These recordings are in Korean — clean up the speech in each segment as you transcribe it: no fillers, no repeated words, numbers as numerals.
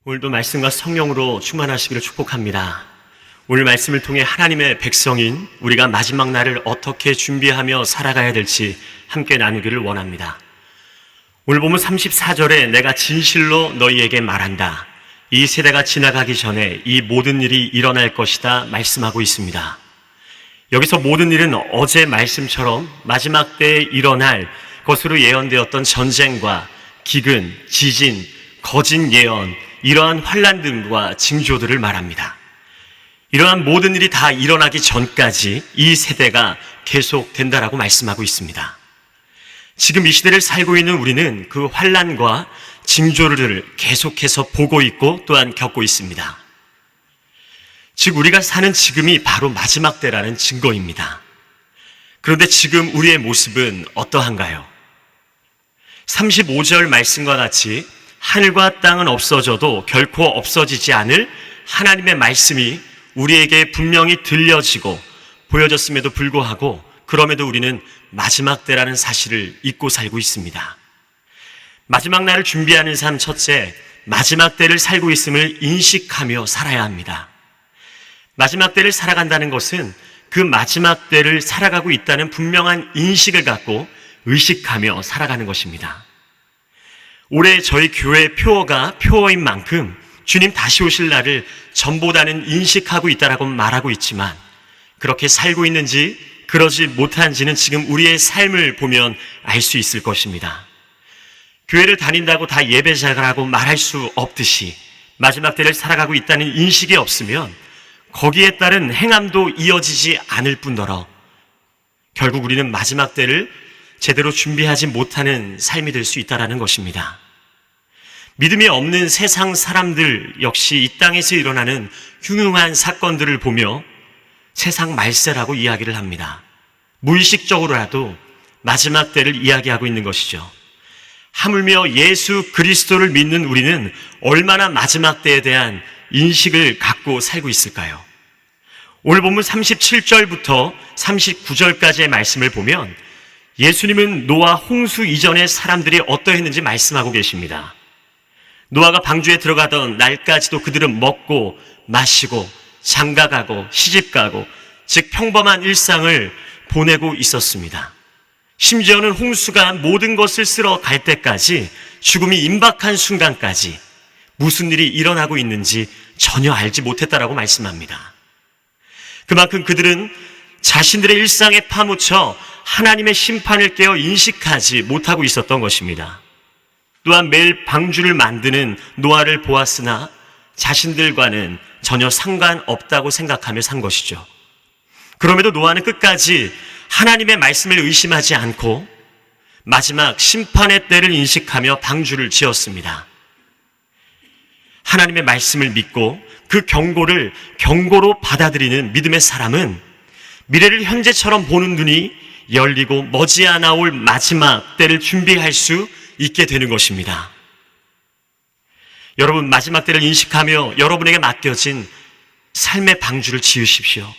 오늘도 말씀과 성령으로 충만하시기를 축복합니다. 오늘 말씀을 통해 하나님의 백성인 우리가 마지막 날을 어떻게 준비하며 살아가야 될지 함께 나누기를 원합니다. 오늘 보면 34절에 내가 진실로 너희에게 말한다. 이 세대가 지나가기 전에 이 모든 일이 일어날 것이다 말씀하고 있습니다. 여기서 모든 일은 어제 말씀처럼 마지막 때에 일어날 것으로 예언되었던 전쟁과 기근, 지진, 거짓 예언, 이러한 환난 등과 징조들을 말합니다. 이러한 모든 일이 다 일어나기 전까지 이 세대가 계속된다라고 말씀하고 있습니다. 지금 이 시대를 살고 있는 우리는 그 환난과 징조를 계속해서 보고 있고 또한 겪고 있습니다. 즉 우리가 사는 지금이 바로 마지막 때라는 증거입니다. 그런데 지금 우리의 모습은 어떠한가요? 35절 말씀과 같이 하늘과 땅은 없어져도 결코 없어지지 않을 하나님의 말씀이 우리에게 분명히 들려지고 보여졌음에도 불구하고 그럼에도 우리는 마지막 때라는 사실을 잊고 살고 있습니다. 마지막 날을 준비하는 삶 첫째, 마지막 때를 살고 있음을 인식하며 살아야 합니다. 마지막 때를 살아간다는 것은 그 마지막 때를 살아가고 있다는 분명한 인식을 갖고 의식하며 살아가는 것입니다. 올해 저희 교회 표어가 표어인 만큼 주님 다시 오실 날을 전보다는 인식하고 있다라고 말하고 있지만 그렇게 살고 있는지 그러지 못한지는 지금 우리의 삶을 보면 알 수 있을 것입니다. 교회를 다닌다고 다 예배자라고 말할 수 없듯이 마지막 때를 살아가고 있다는 인식이 없으면 거기에 따른 행함도 이어지지 않을 뿐더러 결국 우리는 마지막 때를 제대로 준비하지 못하는 삶이 될 수 있다는 것입니다. 믿음이 없는 세상 사람들 역시 이 땅에서 일어나는 흉흉한 사건들을 보며 세상 말세라고 이야기를 합니다. 무의식적으로라도 마지막 때를 이야기하고 있는 것이죠. 하물며 예수 그리스도를 믿는 우리는 얼마나 마지막 때에 대한 인식을 갖고 살고 있을까요? 오늘 본문 37절부터 39절까지의 말씀을 보면 예수님은 노아 홍수 이전의 사람들이 어떠했는지 말씀하고 계십니다. 노아가 방주에 들어가던 날까지도 그들은 먹고 마시고 장가가고 시집가고 즉 평범한 일상을 보내고 있었습니다. 심지어는 홍수가 모든 것을 쓸어 갈 때까지 죽음이 임박한 순간까지 무슨 일이 일어나고 있는지 전혀 알지 못했다라고 말씀합니다. 그만큼 그들은 자신들의 일상에 파묻혀 하나님의 심판을 깨어 인식하지 못하고 있었던 것입니다. 또한 매일 방주를 만드는 노아를 보았으나 자신들과는 전혀 상관없다고 생각하며 산 것이죠. 그럼에도 노아는 끝까지 하나님의 말씀을 의심하지 않고 마지막 심판의 때를 인식하며 방주를 지었습니다. 하나님의 말씀을 믿고 그 경고를 경고로 받아들이는 믿음의 사람은 미래를 현재처럼 보는 눈이 열리고 머지않아 올 마지막 때를 준비할 수 있게 되는 것입니다. 여러분 마지막 때를 인식하며 여러분에게 맡겨진 삶의 방주를 지으십시오.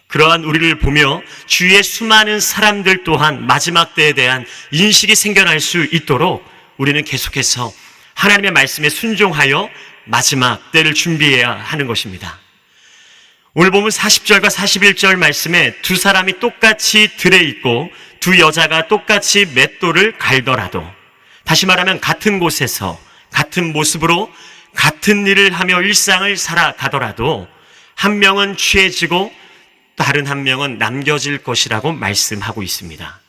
그러한 우리를 보며 주위의 수많은 사람들 또한 마지막 때에 대한 인식이 생겨날 수 있도록 우리는 계속해서 하나님의 말씀에 순종하여 마지막 때를 준비해야 하는 것입니다. 오늘 보면 40절과 41절 말씀에 두 사람이 똑같이 들에 있고 두 여자가 똑같이 맷돌을 갈더라도, 다시 말하면 같은 곳에서 같은 모습으로 같은 일을 하며 일상을 살아가더라도 한 명은 취해지고 다른 한 명은 남겨질 것이라고 말씀하고 있습니다.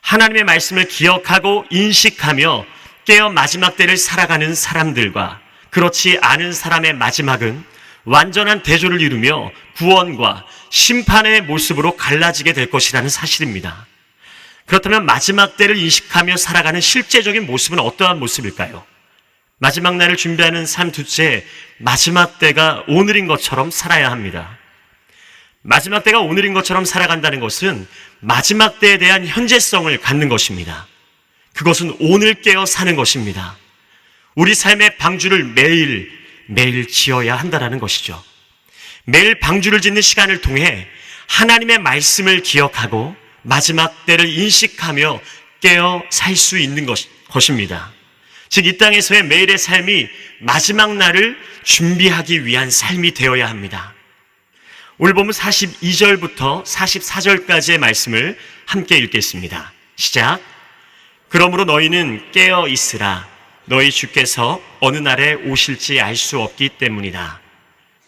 하나님의 말씀을 기억하고 인식하며 깨어 마지막 때를 살아가는 사람들과 그렇지 않은 사람의 마지막은 완전한 대조를 이루며 구원과 심판의 모습으로 갈라지게 될 것이라는 사실입니다. 그렇다면 마지막 때를 인식하며 살아가는 실제적인 모습은 어떠한 모습일까요? 마지막 날을 준비하는 삶 둘째, 마지막 때가 오늘인 것처럼 살아야 합니다. 마지막 때가 오늘인 것처럼 살아간다는 것은 마지막 때에 대한 현재성을 갖는 것입니다. 그것은 오늘 깨어 사는 것입니다. 우리 삶의 방주를 매일 지어야 한다는 것이죠. 매일 방주를 짓는 시간을 통해 하나님의 말씀을 기억하고 마지막 때를 인식하며 깨어 살 수 있는 것입니다. 즉 이 땅에서의 매일의 삶이 마지막 날을 준비하기 위한 삶이 되어야 합니다. 오늘 보면 42절부터 44절까지의 말씀을 함께 읽겠습니다. 시작. 그러므로 너희는 깨어 있으라. 너희 주께서 어느 날에 오실지 알 수 없기 때문이다.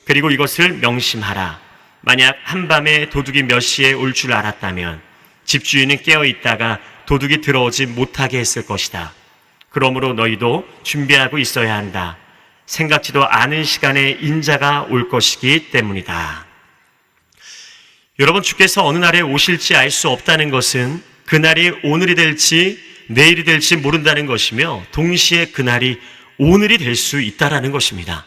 그리고 이것을 명심하라. 만약 한밤에 도둑이 몇 시에 올 줄 알았다면 집주인은 깨어 있다가 도둑이 들어오지 못하게 했을 것이다. 그러므로 너희도 준비하고 있어야 한다. 생각지도 않은 시간에 인자가 올 것이기 때문이다. 여러분, 주께서 어느 날에 오실지 알 수 없다는 것은 그날이 오늘이 될지 내일이 될지 모른다는 것이며 동시에 그날이 오늘이 될 수 있다는 것입니다.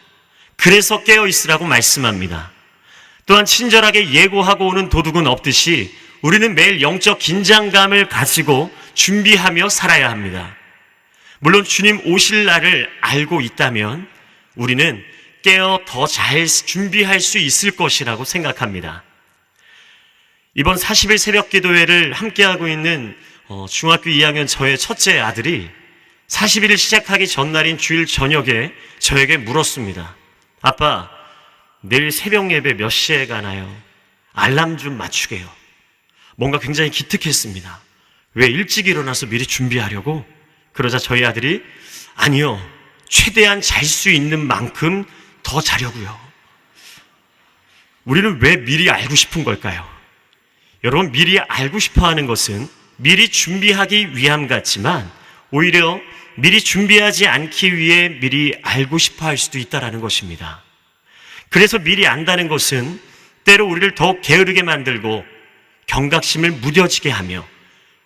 그래서 깨어 있으라고 말씀합니다. 또한 친절하게 예고하고 오는 도둑은 없듯이 우리는 매일 영적 긴장감을 가지고 준비하며 살아야 합니다. 물론 주님 오실 날을 알고 있다면 우리는 깨어 더 잘 준비할 수 있을 것이라고 생각합니다. 이번 40일 새벽 기도회를 함께하고 있는 중학교 2학년 저의 첫째 아들이 40일을 시작하기 전날인 주일 저녁에 저에게 물었습니다. 아빠, 내일 새벽 예배 몇 시에 가나요? 알람 좀 맞추게요. 뭔가 굉장히 기특했습니다. 왜 일찍 일어나서 미리 준비하려고? 그러자 저희 아들이 아니요, 최대한 잘 수 있는 만큼 더 자려고요. 우리는 왜 미리 알고 싶은 걸까요? 여러분, 미리 알고 싶어 하는 것은 미리 준비하기 위함 같지만 오히려 미리 준비하지 않기 위해 미리 알고 싶어 할 수도 있다는 것입니다. 그래서 미리 안다는 것은 때로 우리를 더욱 게으르게 만들고 경각심을 무뎌지게 하며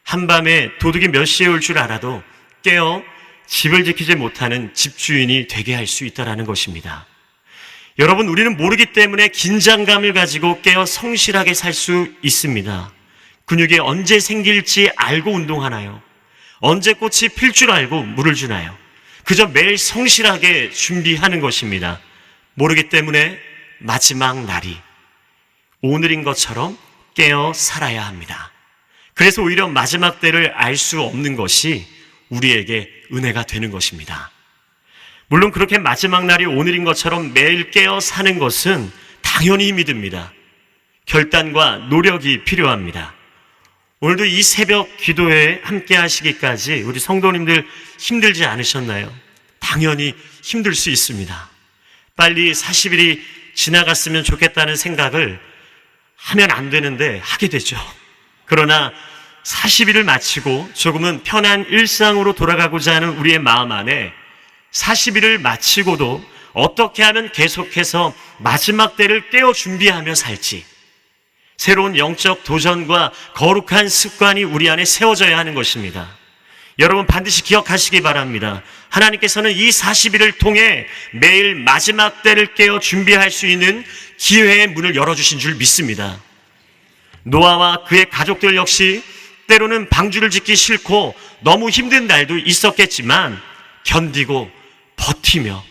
한밤에 도둑이 몇 시에 올 줄 알아도 깨어 집을 지키지 못하는 집주인이 되게 할 수 있다는 것입니다. 여러분, 우리는 모르기 때문에 긴장감을 가지고 깨어 성실하게 살 수 있습니다. 근육이 언제 생길지 알고 운동하나요? 언제 꽃이 필 줄 알고 물을 주나요? 그저 매일 성실하게 준비하는 것입니다. 모르기 때문에 마지막 날이 오늘인 것처럼 깨어 살아야 합니다. 그래서 오히려 마지막 때를 알 수 없는 것이 우리에게 은혜가 되는 것입니다. 물론 그렇게 마지막 날이 오늘인 것처럼 매일 깨어 사는 것은 당연히 힘이 듭니다. 결단과 노력이 필요합니다. 오늘도 이 새벽 기도회에 함께 하시기까지 우리 성도님들 힘들지 않으셨나요? 당연히 힘들 수 있습니다. 빨리 40일이 지나갔으면 좋겠다는 생각을 하면 안 되는데 하게 되죠. 그러나 40일을 마치고 조금은 편한 일상으로 돌아가고자 하는 우리의 마음 안에 40일을 마치고도 어떻게 하면 계속해서 마지막 때를 깨어 준비하며 살지, 새로운 영적 도전과 거룩한 습관이 우리 안에 세워져야 하는 것입니다. 여러분, 반드시 기억하시기 바랍니다. 하나님께서는 이 40일을 통해 매일 마지막 때를 깨어 준비할 수 있는 기회의 문을 열어주신 줄 믿습니다. 노아와 그의 가족들 역시 때로는 방주를 짓기 싫고 너무 힘든 날도 있었겠지만 견디고 버티며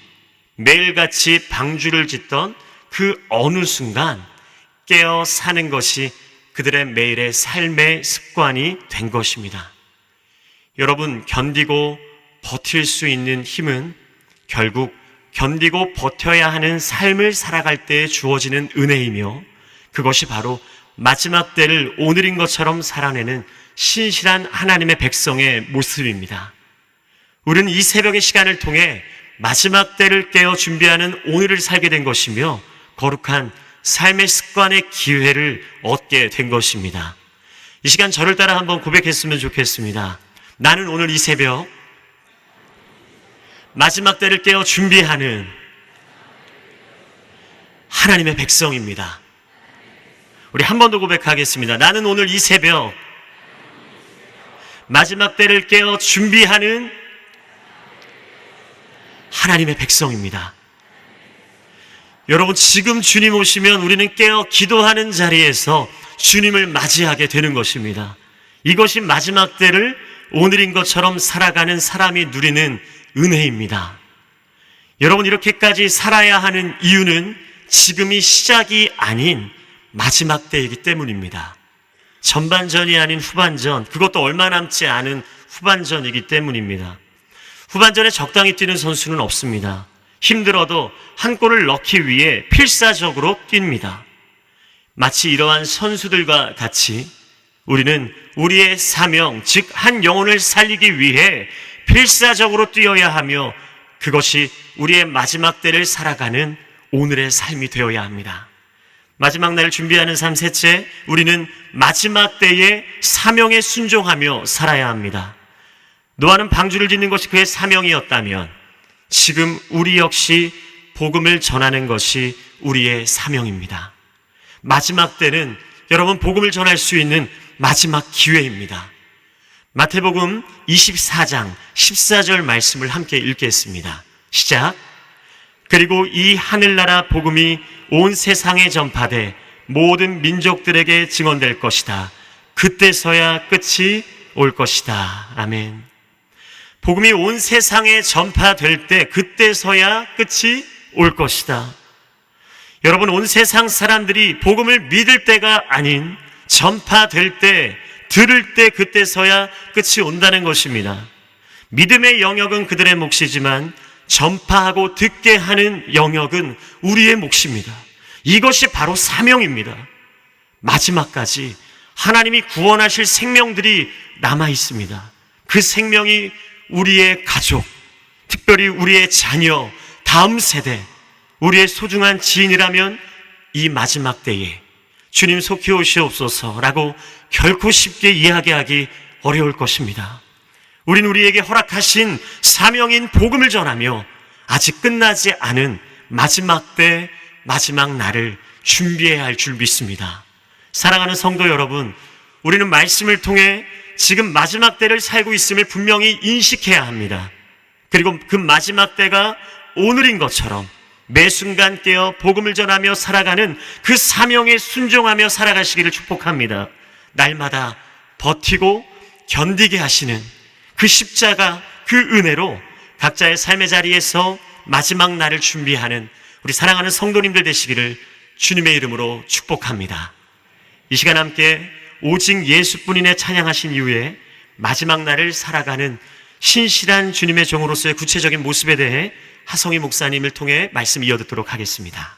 매일같이 방주를 짓던 그 어느 순간 깨어 사는 것이 그들의 매일의 삶의 습관이 된 것입니다. 여러분, 견디고 버틸 수 있는 힘은 결국 견디고 버텨야 하는 삶을 살아갈 때 주어지는 은혜이며 그것이 바로 마지막 때를 오늘인 것처럼 살아내는 신실한 하나님의 백성의 모습입니다. 우리는 이 새벽의 시간을 통해 마지막 때를 깨어 준비하는 오늘을 살게 된 것이며 거룩한 삶의 습관의 기회를 얻게 된 것입니다. 이 시간 저를 따라 한번 고백했으면 좋겠습니다. 나는 오늘 이 새벽 마지막 때를 깨어 준비하는 하나님의 백성입니다. 우리 한 번 더 고백하겠습니다. 나는 오늘 이 새벽 마지막 때를 깨어 준비하는 하나님의 백성입니다. 여러분, 지금 주님 오시면 우리는 깨어 기도하는 자리에서 주님을 맞이하게 되는 것입니다. 이것이 마지막 때를 오늘인 것처럼 살아가는 사람이 누리는 은혜입니다. 여러분, 이렇게까지 살아야 하는 이유는 지금이 시작이 아닌 마지막 때이기 때문입니다. 전반전이 아닌 후반전, 그것도 얼마 남지 않은 후반전이기 때문입니다. 후반전에 적당히 뛰는 선수는 없습니다. 힘들어도 한 골을 넣기 위해 필사적으로 뜁니다. 마치 이러한 선수들과 같이 우리는 우리의 사명, 즉 한 영혼을 살리기 위해 필사적으로 뛰어야 하며 그것이 우리의 마지막 때를 살아가는 오늘의 삶이 되어야 합니다. 마지막 날을 준비하는 삶 셋째, 우리는 마지막 때의 사명에 순종하며 살아야 합니다. 노아는 방주를 짓는 것이 그의 사명이었다면 지금 우리 역시 복음을 전하는 것이 우리의 사명입니다. 마지막 때는 여러분 복음을 전할 수 있는 마지막 기회입니다. 마태복음 24장 14절 말씀을 함께 읽겠습니다. 시작. 그리고 이 하늘나라 복음이 온 세상에 전파돼 모든 민족들에게 증언될 것이다. 그때서야 끝이 올 것이다. 아멘. 복음이 온 세상에 전파될 때 그때서야 끝이 올 것이다. 여러분, 온 세상 사람들이 복음을 믿을 때가 아닌 전파될 때, 들을 때 그때서야 끝이 온다는 것입니다. 믿음의 영역은 그들의 몫이지만 전파하고 듣게 하는 영역은 우리의 몫입니다. 이것이 바로 사명입니다. 마지막까지 하나님이 구원하실 생명들이 남아 있습니다. 그 생명이 우리의 가족, 특별히 우리의 자녀, 다음 세대, 우리의 소중한 지인이라면 이 마지막 때에 주님 속히 오시옵소서라고 결코 쉽게 이야기하기 어려울 것입니다. 우린 우리에게 허락하신 사명인 복음을 전하며 아직 끝나지 않은 마지막 때, 마지막 날을 준비해야 할 줄 믿습니다. 사랑하는 성도 여러분, 우리는 말씀을 통해 지금 마지막 때를 살고 있음을 분명히 인식해야 합니다. 그리고 그 마지막 때가 오늘인 것처럼 매 순간 깨어 복음을 전하며 살아가는 그 사명에 순종하며 살아가시기를 축복합니다. 날마다 버티고 견디게 하시는 그 십자가, 그 은혜로 각자의 삶의 자리에서 마지막 날을 준비하는 우리 사랑하는 성도님들 되시기를 주님의 이름으로 축복합니다. 이 시간 함께 오직 예수뿐이네 찬양하신 이후에 마지막 날을 살아가는 신실한 주님의 종으로서의 구체적인 모습에 대해 하성희 목사님을 통해 말씀 이어듣도록 하겠습니다.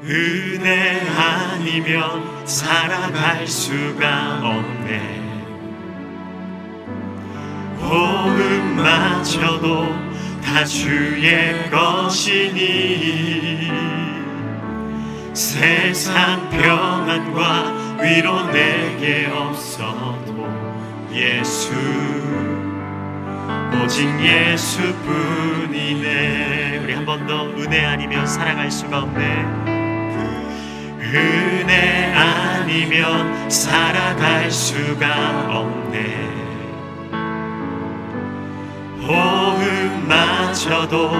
은혜 아니면 살아갈 수가 없네. 호흡마저도 다 주의 것이니 세상 평안과 위로 내게 없어도 예수, 오직 예수뿐이네. 우리 한 번 더. 은혜 아니면 살아갈 수가 없네. 은혜 아니면 살아갈 수가 없네. 호흡마저도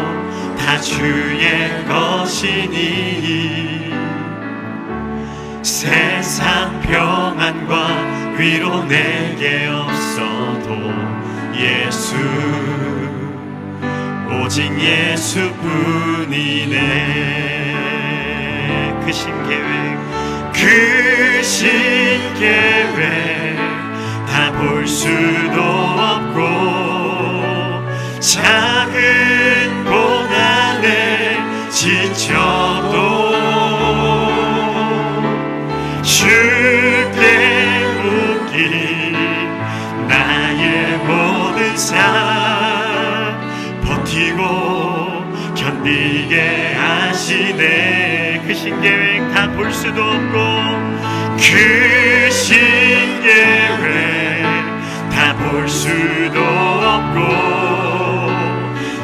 다 주의 것이니 세상 평안과 위로 내게 없어도 예수, 오직 예수뿐이네. 그 신계획, 그 신계획 다 볼 수도 없고 작은 고난에 지쳐도 주께 묶인 나의 모든 삶 버티고 견디게 하시네. 그 신계획 다 볼 수도 없고 그 신계획 다 볼 수도 없고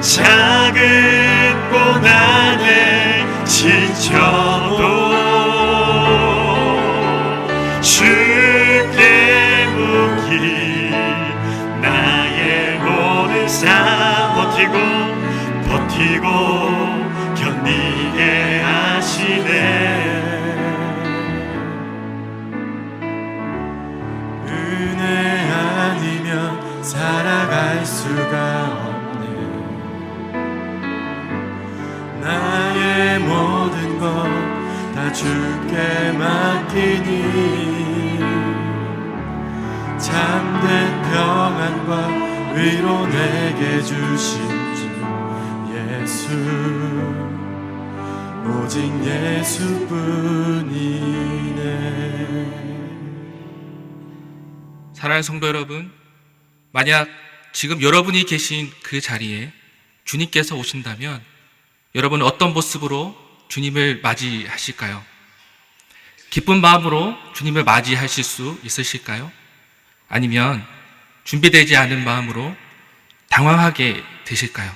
작은 고난에 지쳐도 주께 묶인 나의 모든 삶 버티고 견디게 하시네. 은혜 아니면 살아갈 수가 없네. 나의 모든 것 다 다 주께 맡기니 참된 평안과 위로 내게 주신 주 예수 오직 예수뿐이네. 사랑하는 성도 여러분, 만약 지금 여러분이 계신 그 자리에 주님께서 오신다면 여러분 어떤 모습으로 주님을 맞이하실까요? 기쁜 마음으로 주님을 맞이하실 수 있으실까요? 아니면 준비되지 않은 마음으로 당황하게 되실까요?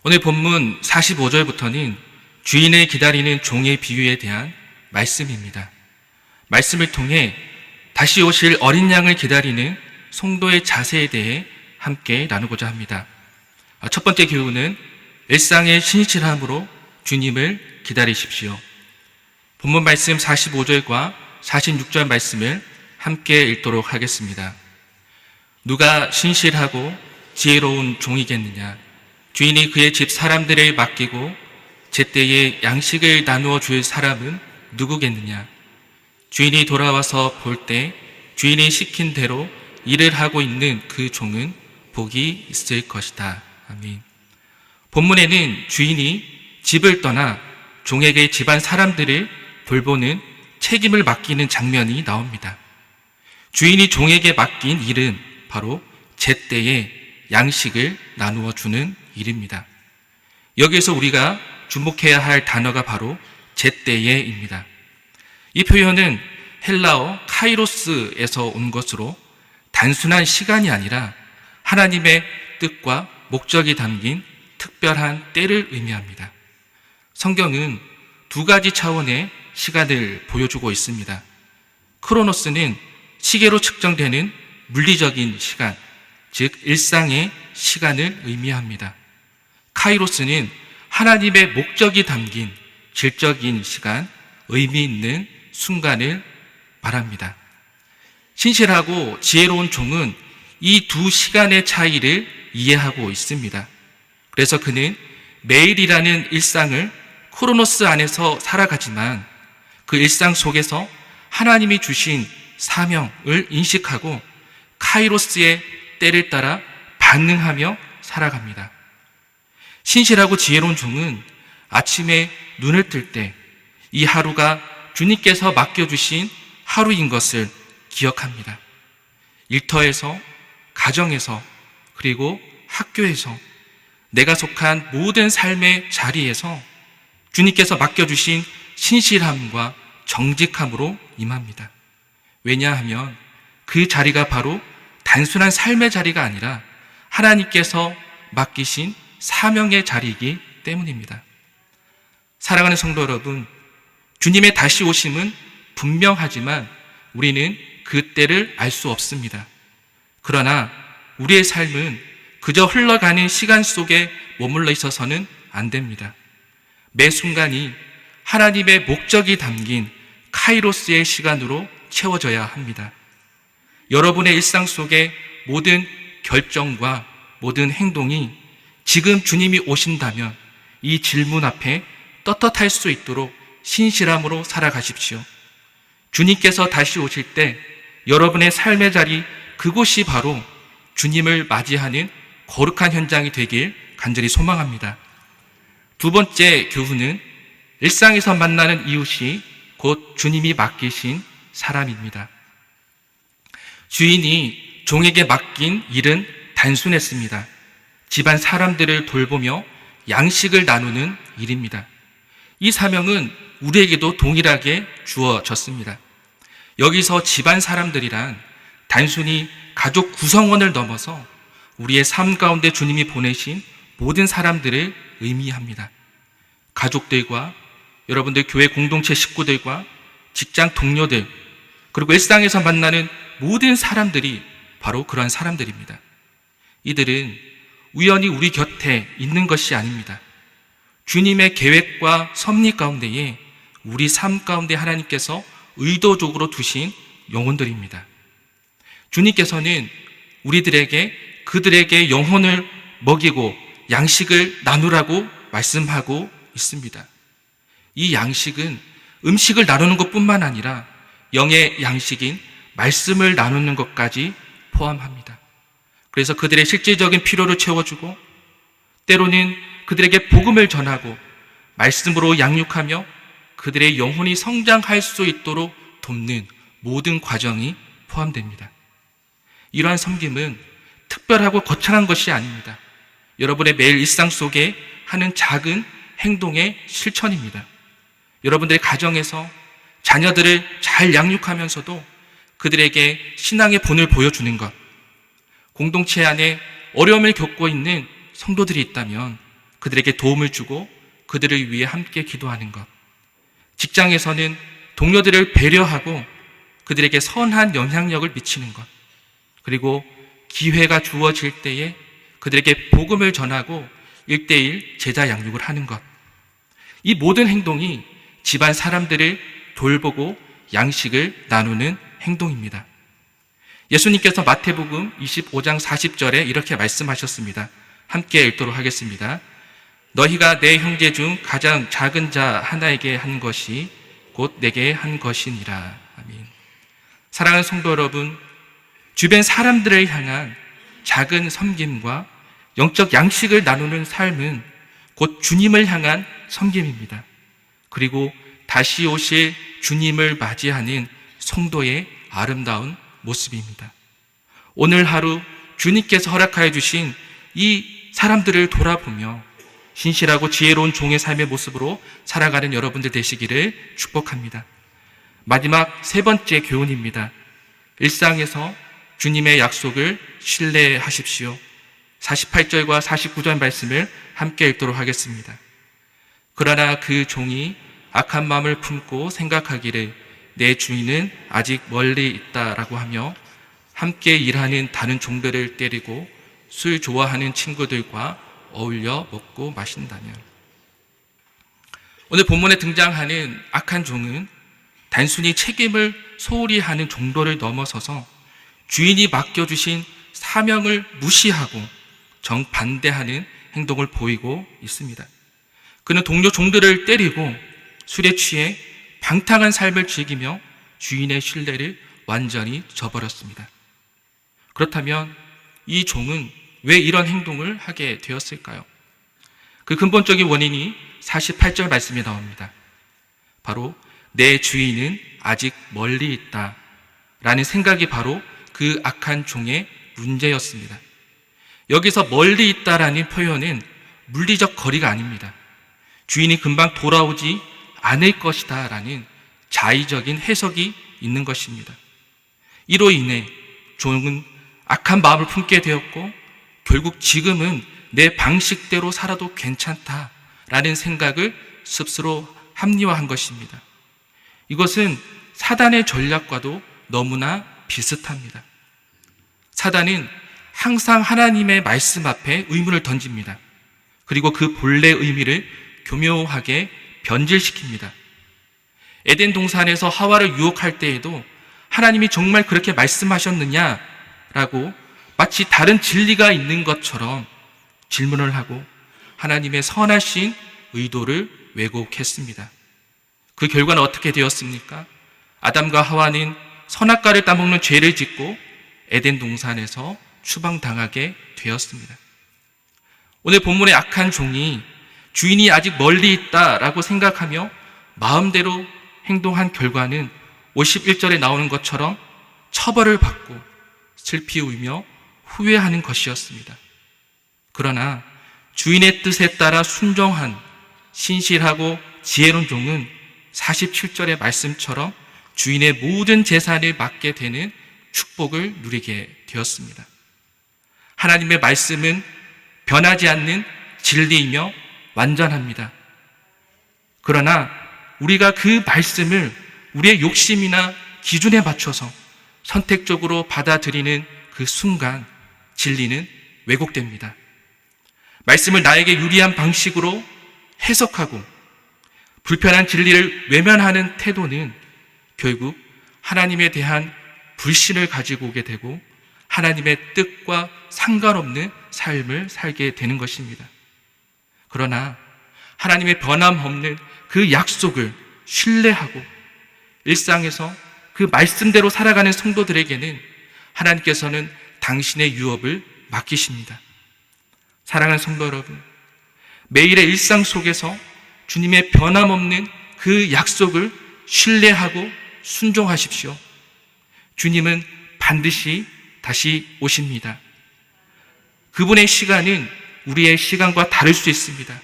오늘 본문 45절부터는 주인을 기다리는 종의 비유에 대한 말씀입니다. 말씀을 통해 다시 오실 어린 양을 기다리는 성도의 자세에 대해 함께 나누고자 합니다. 첫 번째 교훈은 일상의 신실함으로 주님을 기다리십시오. 본문 말씀 45절과 46절 말씀을 함께 읽도록 하겠습니다. 누가 신실하고 지혜로운 종이겠느냐? 주인이 그의 집 사람들을 맡기고 제때에 양식을 나누어 줄 사람은 누구겠느냐? 주인이 돌아와서 볼 때 주인이 시킨 대로 일을 하고 있는 그 종은 복이 있을 것이다. 아멘. 본문에는 주인이 집을 떠나 종에게 집안 사람들을 돌보는 책임을 맡기는 장면이 나옵니다. 주인이 종에게 맡긴 일은 바로 제때에 양식을 나누어 주는 일입니다. 여기에서 우리가 주목해야 할 단어가 바로 제때에입니다. 이 표현은 헬라어 카이로스에서 온 것으로 단순한 시간이 아니라 하나님의 뜻과 목적이 담긴 특별한 때를 의미합니다. 성경은 두 가지 차원의 시간을 보여주고 있습니다. 크로노스는 시계로 측정되는 물리적인 시간, 즉 일상의 시간을 의미합니다. 카이로스는 하나님의 목적이 담긴 질적인 시간, 의미 있는 순간을 말합니다. 신실하고 지혜로운 종은 이 두 시간의 차이를 이해하고 있습니다. 그래서 그는 매일이라는 일상을 크로노스 안에서 살아가지만 그 일상 속에서 하나님이 주신 사명을 인식하고 카이로스의 때를 따라 반응하며 살아갑니다. 신실하고 지혜로운 종은 아침에 눈을 뜰 때 이 하루가 주님께서 맡겨주신 하루인 것을 기억합니다. 일터에서, 가정에서, 그리고 학교에서 내가 속한 모든 삶의 자리에서 주님께서 맡겨주신 신실함과 정직함으로 임합니다. 왜냐하면 그 자리가 바로 단순한 삶의 자리가 아니라 하나님께서 맡기신 사명의 자리이기 때문입니다. 사랑하는 성도 여러분, 주님의 다시 오심은 분명하지만 우리는 그 때를 알 수 없습니다. 그러나 우리의 삶은 그저 흘러가는 시간 속에 머물러 있어서는 안 됩니다. 매 순간이 하나님의 목적이 담긴 카이로스의 시간으로 채워져야 합니다. 여러분의 일상 속의 모든 결정과 모든 행동이 지금 주님이 오신다면 이 질문 앞에 떳떳할 수 있도록 신실함으로 살아가십시오. 주님께서 다시 오실 때 여러분의 삶의 자리, 그곳이 바로 주님을 맞이하는 거룩한 현장이 되길 간절히 소망합니다. 두 번째 교훈은 일상에서 만나는 이웃이 곧 주님이 맡기신 사람입니다. 주인이 종에게 맡긴 일은 단순했습니다. 집안 사람들을 돌보며 양식을 나누는 일입니다. 이 사명은 우리에게도 동일하게 주어졌습니다. 여기서 집안 사람들이란 단순히 가족 구성원을 넘어서 우리의 삶 가운데 주님이 보내신 모든 사람들을 의미합니다. 가족들과 여러분들 교회 공동체 식구들과 직장 동료들, 그리고 일상에서 만나는 모든 사람들이 바로 그러한 사람들입니다. 이들은 우연히 우리 곁에 있는 것이 아닙니다. 주님의 계획과 섭리 가운데에 우리 삶 가운데 하나님께서 의도적으로 두신 영혼들입니다. 주님께서는 우리들에게 그들에게 영혼을 먹이고 양식을 나누라고 말씀하고 있습니다. 이 양식은 음식을 나누는 것뿐만 아니라 영의 양식인 말씀을 나누는 것까지 포함합니다. 그래서 그들의 실질적인 필요를 채워주고 때로는 그들에게 복음을 전하고 말씀으로 양육하며 그들의 영혼이 성장할 수 있도록 돕는 모든 과정이 포함됩니다. 이러한 섬김은 특별하고 거창한 것이 아닙니다. 여러분의 매일 일상 속에 하는 작은 행동의 실천입니다. 여러분들의 가정에서 자녀들을 잘 양육하면서도 그들에게 신앙의 본을 보여주는 것, 공동체 안에 어려움을 겪고 있는 성도들이 있다면 그들에게 도움을 주고 그들을 위해 함께 기도하는 것, 직장에서는 동료들을 배려하고 그들에게 선한 영향력을 미치는 것, 그리고 기회가 주어질 때에 그들에게 복음을 전하고 1:1 제자 양육을 하는 것, 이 모든 행동이 집안 사람들을 돌보고 양식을 나누는 행동입니다. 예수님께서 마태복음 25장 40절에 이렇게 말씀하셨습니다. 함께 읽도록 하겠습니다. 너희가 내 형제 중 가장 작은 자 하나에게 한 것이 곧 내게 한 것이니라. 아멘. 사랑하는 성도 여러분, 주변 사람들을 향한 작은 섬김과 영적 양식을 나누는 삶은 곧 주님을 향한 섬김입니다. 그리고 다시 오실 주님을 맞이하는 성도의 아름다운 모습입니다. 오늘 하루 주님께서 허락하여 주신 이 사람들을 돌아보며 신실하고 지혜로운 종의 삶의 모습으로 살아가는 여러분들 되시기를 축복합니다. 마지막 세 번째 교훈입니다. 일상에서 주님의 약속을 신뢰하십시오. 48절과 49절 말씀을 함께 읽도록 하겠습니다. 그러나 그 종이 악한 마음을 품고 생각하기를 내 주인은 아직 멀리 있다라고 하며 함께 일하는 다른 종들을 때리고 술 좋아하는 친구들과 어울려 먹고 마신다면. 오늘 본문에 등장하는 악한 종은 단순히 책임을 소홀히 하는 정도를 넘어서서 주인이 맡겨주신 사명을 무시하고 정반대하는 행동을 보이고 있습니다. 그는 동료 종들을 때리고 술에 취해 방탕한 삶을 즐기며 주인의 신뢰를 완전히 저버렸습니다. 그렇다면 이 종은 왜 이런 행동을 하게 되었을까요? 그 근본적인 원인이 48절 말씀에 나옵니다. 바로 내 주인은 아직 멀리 있다 라는 생각이 바로 그 악한 종의 문제였습니다. 여기서 멀리 있다라는 표현은 물리적 거리가 아닙니다. 주인이 금방 돌아오지 않을 것이다 라는 자의적인 해석이 있는 것입니다. 이로 인해 종은 악한 마음을 품게 되었고 결국 지금은 내 방식대로 살아도 괜찮다라는 생각을 스스로 합리화한 것입니다. 이것은 사단의 전략과도 너무나 비슷합니다. 사단은 항상 하나님의 말씀 앞에 의문을 던집니다. 그리고 그 본래 의미를 교묘하게 변질시킵니다. 에덴 동산에서 하와를 유혹할 때에도 하나님이 정말 그렇게 말씀하셨느냐라고 마치 다른 진리가 있는 것처럼 질문을 하고 하나님의 선하신 의도를 왜곡했습니다. 그 결과는 어떻게 되었습니까? 아담과 하와는 선악과를 따먹는 죄를 짓고 에덴 동산에서 추방당하게 되었습니다. 오늘 본문의 악한 종이 주인이 아직 멀리 있다라고 생각하며 마음대로 행동한 결과는 51절에 나오는 것처럼 처벌을 받고 슬피 울며 후회하는 것이었습니다. 그러나 주인의 뜻에 따라 순종한 신실하고 지혜로운 종은 47절의 말씀처럼 주인의 모든 재산을 맡게 되는 축복을 누리게 되었습니다. 하나님의 말씀은 변하지 않는 진리이며 완전합니다. 그러나 우리가 그 말씀을 우리의 욕심이나 기준에 맞춰서 선택적으로 받아들이는 그 순간 진리는 왜곡됩니다. 말씀을 나에게 유리한 방식으로 해석하고 불편한 진리를 외면하는 태도는 결국 하나님에 대한 불신을 가지고 오게 되고 하나님의 뜻과 상관없는 삶을 살게 되는 것입니다. 그러나 하나님의 변함없는 그 약속을 신뢰하고 일상에서 그 말씀대로 살아가는 성도들에게는 하나님께서는 당신의 유업을 맡기십니다. 사랑하는 성도 여러분, 매일의 일상 속에서 주님의 변함없는 그 약속을 신뢰하고 순종하십시오. 주님은 반드시 다시 오십니다. 그분의 시간은 우리의 시간과 다를 수 있습니다.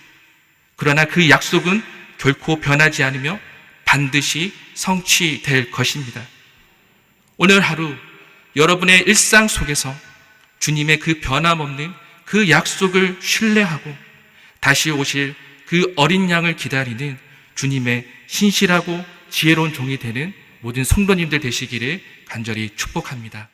그러나 그 약속은 결코 변하지 않으며 반드시 성취될 것입니다. 오늘 하루 여러분의 일상 속에서 주님의 그 변함없는 그 약속을 신뢰하고 다시 오실 그 어린 양을 기다리는 주님의 신실하고 지혜로운 종이 되는 모든 성도님들 되시기를 간절히 축복합니다.